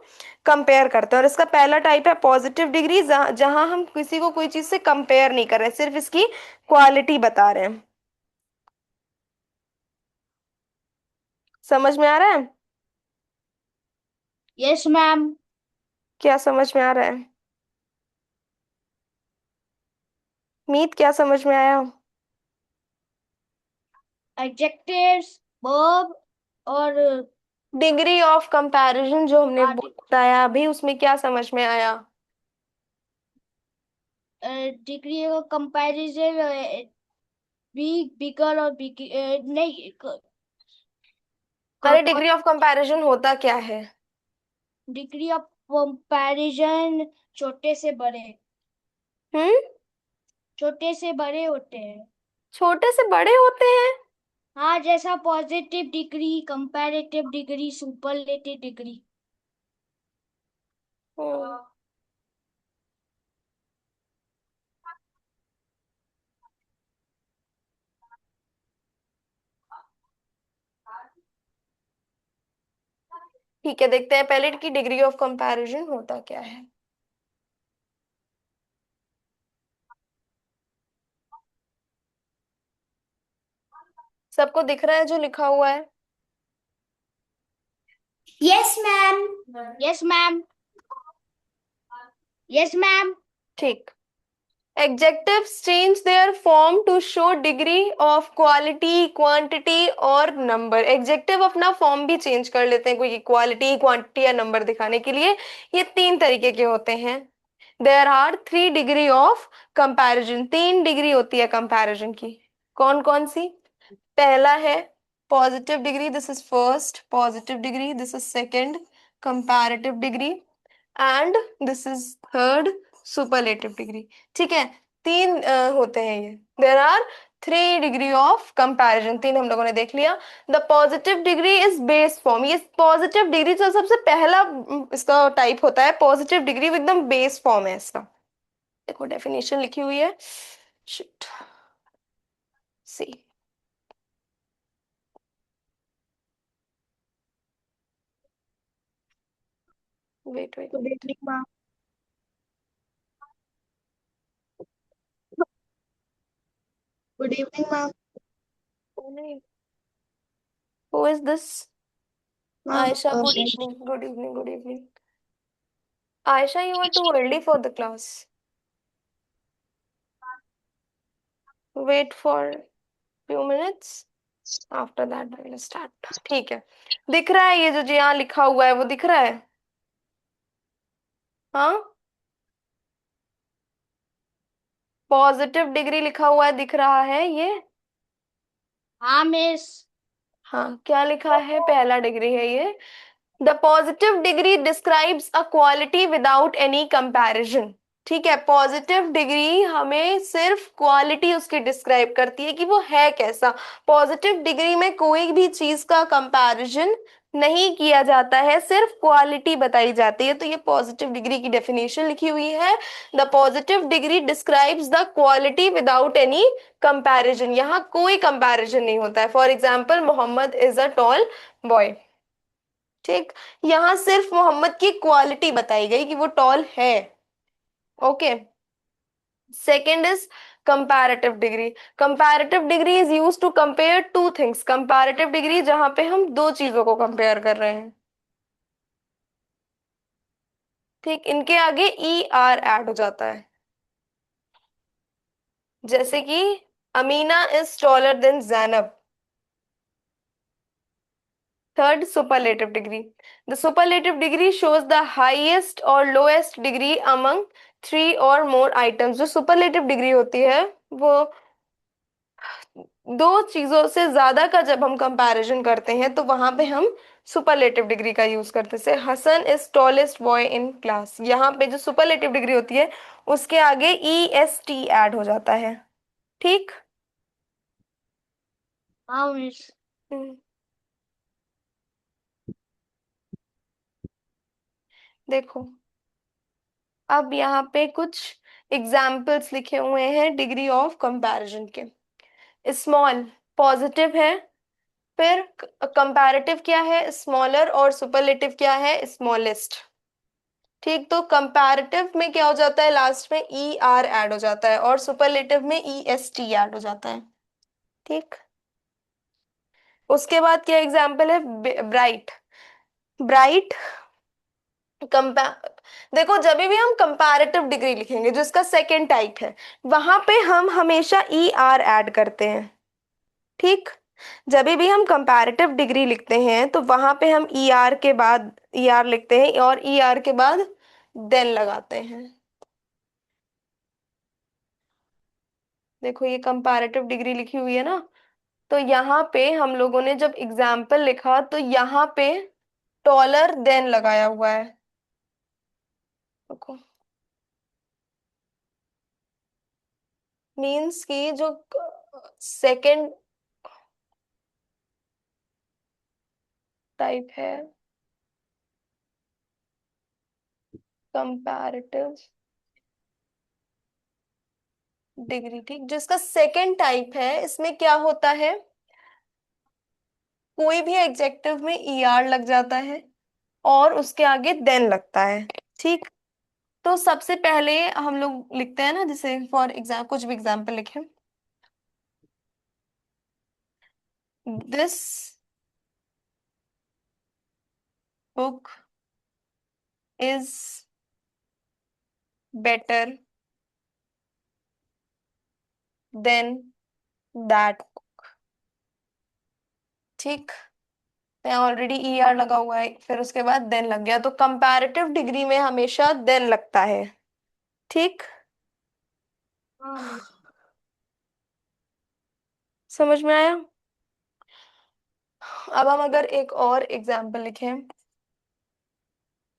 कंपेयर करते हैं। और इसका पहला टाइप है पॉजिटिव डिग्री, जहां हम किसी को कोई चीज से कंपेयर नहीं कर रहे, सिर्फ इसकी क्वालिटी बता रहे हैं। समझ में आ रहा है? Yes ma'am. क्या समझ में आ रहा है? मीत, क्या समझ में आया? एडजेक्टिव्स, वर्ब और डिग्री ऑफ कंपैरिजन जो हमने आर्टिकल। बताया अभी, उसमें क्या समझ में आया? डिग्री का कंपैरिजन, बिग, बिगर और बिग, नहीं, अरे, डिग्री ऑफ कंपैरिजन होता क्या है? डिग्री ऑफ कंपैरिजन छोटे से बड़े, हम्म। छोटे से बड़े होते हैं। छोटे से बड़े होते हैं? हाँ, जैसा positive degree, comparative degree, superlative degree. Hmm. ठीक है, देखते हैं पहले की डिग्री ऑफ कंपैरिजन होता क्या है। सबको दिख रहा है जो लिखा हुआ है? Yes ma'am. Yes ma'am. Yes ma'am. ठीक। Adjectives change their form to show degree of quality, quantity और नंबर। एडजेक्टिव अपना फॉर्म भी चेंज कर लेते हैं, कोई क्वालिटी, क्वांटिटी या नंबर दिखाने के लिए। ये 3 तरीके के होते हैं। There are 3 degree of comparison, 3 degree होती है कंपैरिजन की। कौन कौन सी? पहला है positive degree, this is first positive degree, this is second comparative degree, and this is third superlative degree. ठीक है। 3 होते हैं ये। There are 3 degree of comparison, 3 हम लोगों ने देख लिया। The positive degree is base form, ये पॉजिटिव डिग्री जो सबसे पहला इसका टाइप होता है, पॉजिटिव डिग्री एकदम बेस फॉर्म है इसका। देखो डेफिनेशन लिखी हुई है। Shit. See. Wait wait good wait. Evening ma'am. Good evening ma'am. नहीं, who is this? Ma'am, Ayesha, good evening, good evening, good evening. Ayesha, you are too early for the class. Wait for few minutes. After that I will start. ठीक है। दिख रहा है ये जो यहाँ लिखा हुआ है वो दिख रहा है? हाँ, पॉजिटिव डिग्री लिखा हुआ है, दिख रहा है ये? हाँ मिस। हाँ, क्या लिखा है? पहला डिग्री है ये। The positive degree describes a quality without any comparison. ठीक है, पॉजिटिव डिग्री हमें सिर्फ क्वालिटी उसकी डिस्क्राइब करती है कि वो है कैसा। पॉजिटिव डिग्री में कोई भी चीज का कंपैरिजन नहीं किया जाता है, सिर्फ क्वालिटी बताई जाती है। तो ये पॉजिटिव डिग्री की डेफिनेशन लिखी हुई है। The positive degree describes the quality without any comparison. यहाँ कोई कंपैरिजन नहीं होता है। For example, Mohammad is a tall boy. ठीक, यहां सिर्फ मोहम्मद की क्वालिटी बताई गई कि वो टॉल है। Okay. Second is comparative degree. Comparative degree is use to compare two things. Comparative degree जहां पे हम दो चीजों को कंपेयर कर रहे हैं। ठीक, इनके आगे ई आर ऐड हो जाता है। जैसे कि Amina is taller than Zainab. Third, superlative degree. The superlative degree shows the highest और लोएस्ट डिग्री अमंग थ्री और मोर आइटम्स। जो सुपरलेटिव डिग्री होती है वो दो चीजों से ज्यादा का जब हम कंपैरिजन करते हैं तो वहां पे हम सुपरलेटिव डिग्री का यूज करते हैं। जैसे Hasan is tallest boy in class. यहाँ पे जो सुपरलेटिव डिग्री होती है उसके आगे ई एस टी ऐड हो जाता है। ठीक। हाँ मिस। हम्म, देखो, अब यहाँ पे कुछ एग्जाम्पल्स लिखे हुए हैं डिग्री ऑफ कंपैरिजन के। स्मॉल पॉजिटिव है, फिर कंपैरेटिव क्या है? स्मॉलर, और सुपरलेटिव क्या है? स्मॉलेस्ट। ठीक, तो कंपैरेटिव में क्या हो जाता है? लास्ट में ई आर ऐड हो जाता है, और सुपरलेटिव में ई एस टी ऐड हो जाता है। ठीक, उसके बाद क्या एग्जाम्पल है? ब्राइट। ब्राइट कंपै देखो, जब भी हम कंपैरेटिव डिग्री लिखेंगे जो इसका सेकेंड टाइप है, वहां पे हम हमेशा ई आर ऐड करते हैं। ठीक, जब भी हम कंपैरेटिव डिग्री लिखते हैं तो वहां पे हम ई आर के बाद ई आर लिखते हैं, और ई आर के बाद देन लगाते हैं। देखो, ये कंपैरेटिव डिग्री लिखी हुई है ना, तो यहाँ पे हम लोगों ने जब एग्जाम्पल लिखा तो यहाँ पे टॉलर देन लगाया हुआ है। देखो, मीन्स कि जो सेकंड टाइप है कंपैरेटिव डिग्री, ठीक, जिसका सेकंड टाइप है, इसमें क्या होता है? कोई भी एडजेक्टिव में ई आर लग जाता है और उसके आगे देन लगता है। ठीक, तो सबसे पहले हम लोग लिखते हैं ना, जैसे फॉर एग्जाम्पल कुछ भी एग्जाम्पल लिखें। This book is better than that. ठीक, तो यहाँ ऑलरेडी ई आर लगा हुआ है, फिर उसके बाद देन लग गया, तो कंपैरेटिव डिग्री में हमेशा देन लगता है। ठीक, हाँ मिस। समझ में आया? अब हम अगर एक और एग्जाम्पल लिखें,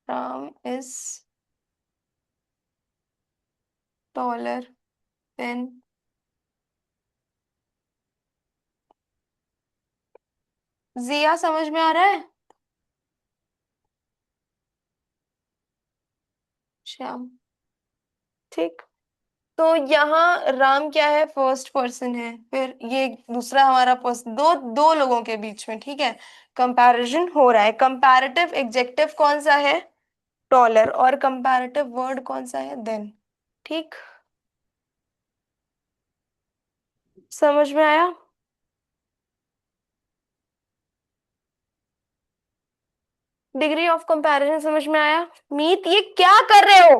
राम इज टॉलर देन, जिया, समझ में आ रहा है? श्याम। ठीक, तो यहाँ राम क्या है? फर्स्ट पर्सन है, फिर ये दूसरा हमारा पर्सन, दो दो लोगों के बीच में, ठीक है, कंपैरिजन हो रहा है। कंपैरेटिव एडजेक्टिव कौन सा है? टॉलर, और कंपैरेटिव वर्ड कौन सा है? देन। ठीक, समझ में आया? डिग्री ऑफ कंपैरिजन समझ में आया? मीत ये क्या कर रहे हो?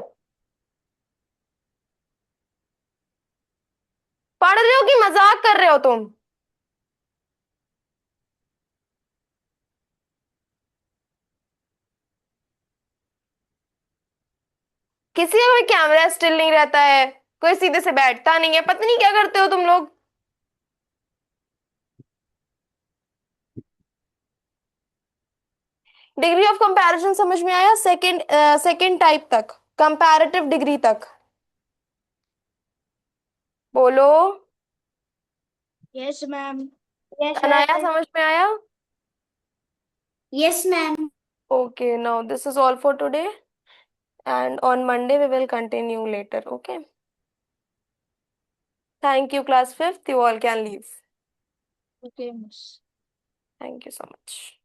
पढ़ रहे हो कि मजाक कर रहे हो तुम? किसी का कोई कैमरा स्टिल नहीं रहता है, कोई सीधे से बैठता नहीं है, पता नहीं क्या करते हो तुम लोग। डिग्री ऑफ कंपैरिजन समझ में आया? सेकंड टाइप तक, कंपैरेटिव डिग्री तक। बोलो। Yes ma'am. Yes Anaya sir. समझ में आया? Yes ma'am. Okay, now this is all for today, and on Monday we will continue later. Okay. Thank you, class fifth. You all can leave. Okay miss. Thank you so much.